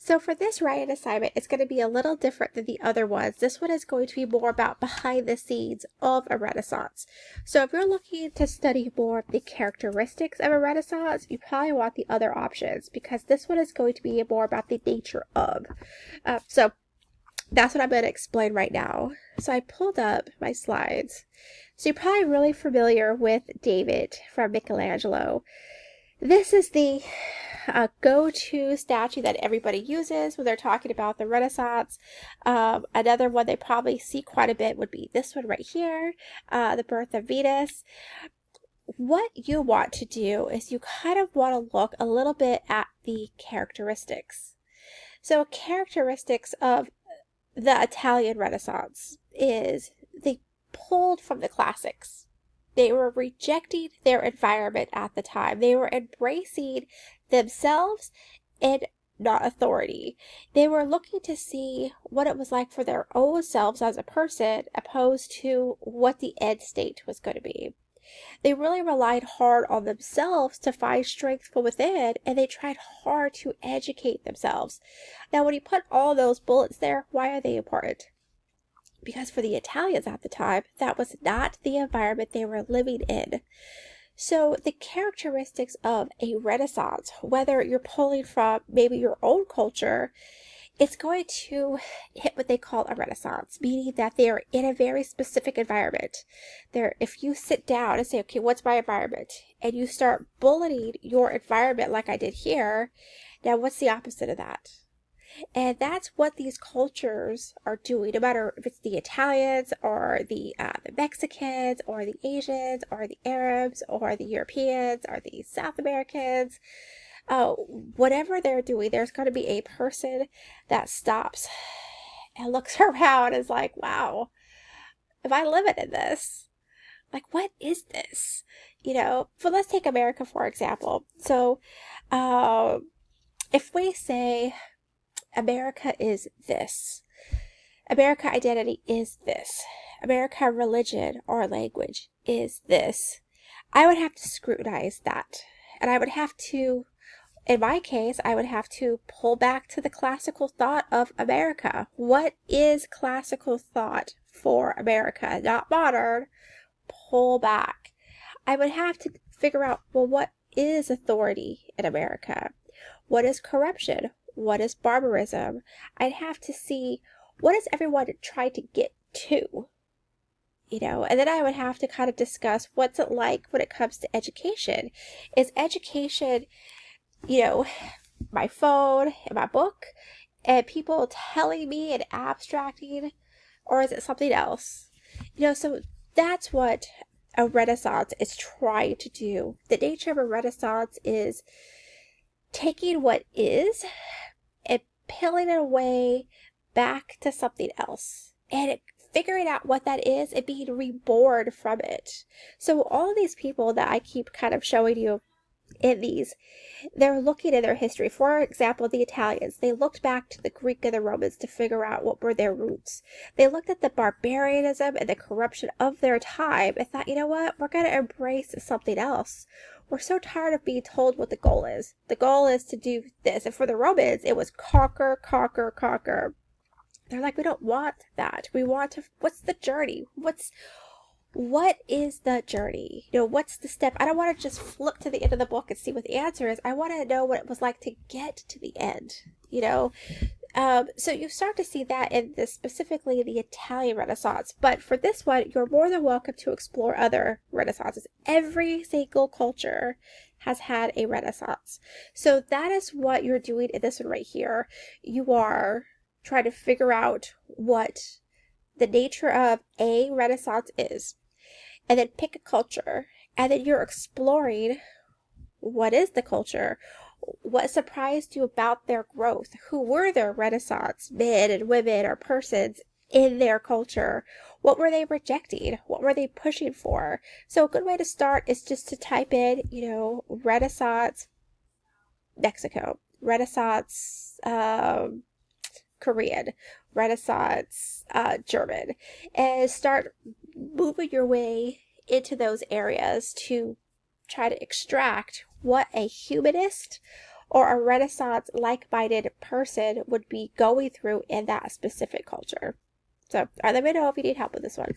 So for this writing assignment, it's going to be a little different than the other ones. This one is going to be more about behind the scenes of a Renaissance. So if you're looking to study more of the characteristics of a Renaissance, you probably want the other options because this one is going to be more about the nature of. So that's what I'm going to explain right now. So I pulled up my slides. So you're probably really familiar with David from Michelangelo. This is the go-to statue that everybody uses when they're talking about the Renaissance. Another one they probably see quite a bit would be this one right here, the Birth of Venus. What you want to do is you kind of want to look a little bit at the characteristics. So characteristics of the Italian Renaissance is they pulled from the classics. They were rejecting their environment at the time. They were embracing themselves and not authority. They were looking to see what it was like for their own selves as a person, opposed to what the end state was going to be. They really relied hard on themselves to find strength from within, and they tried hard to educate themselves. Now, when you put all those bullets there, why are they important? Because for the Italians at the time, that was not the environment they were living in. So the characteristics of a Renaissance, whether you're pulling from maybe your own culture, it's going to hit what they call a Renaissance, meaning that they are in a very specific environment. If you sit down and say, okay, what's my environment? And you start bulleting your environment like I did here, now what's the opposite of that? And that's what these cultures are doing, no matter if it's the Italians or the Mexicans or the Asians or the Arabs or the Europeans or the South Americans. Whatever they're doing, there's going to be a person that stops and looks around and is like, wow, am I living in this? Like, what is this? But let's take America, for example. So, if we say America is this, America identity is this, America religion or language is this, I would have to scrutinize that. And I would have to, in my case, I would have to pull back to the classical thought of America. What is classical thought for America? Not modern. Pull back. I would have to figure out, well, what is authority in America? What is corruption? What is barbarism? I'd have to see, what is everyone trying to get to? And then I would have to kind of discuss what's it like when it comes to education. Is education, my phone and my book and people telling me and abstracting, or is it something else? So that's what a Renaissance is trying to do. The nature of a Renaissance is taking what is and peeling it away back to something else and figuring out what that is and being reborn from it. So all of these people that I keep kind of showing you in these, they're looking at their history. For example, the Italians, they looked back to the Greek and the Romans to figure out what were their roots. They looked at the barbarianism and the corruption of their time and thought, you know what, we're going to embrace something else. We're so tired of being told what the goal is. The goal is to do this. And for the Romans, it was conquer, conquer, conquer. They're like, we don't want that. We want to, what's the journey? What is the journey? What's the step? I don't want to just flip to the end of the book and see what the answer is. I want to know what it was like to get to the end, So you start to see that in specifically the Italian Renaissance. But for this one, you're more than welcome to explore other Renaissances. Every single culture has had a Renaissance. So that is what you're doing in this one right here. You are trying to figure out what the nature of a Renaissance is, and then pick a culture, and then you're exploring what is the culture, what surprised you about their growth, who were their Renaissance men and women or persons in their culture, what were they rejecting, what were they pushing for. So a good way to start is just to type in, Renaissance Mexico, Renaissance Korean, Renaissance German, and start moving your way into those areas to try to extract what a humanist or a Renaissance like-minded person would be going through in that specific culture. So let me know if you need help with this one.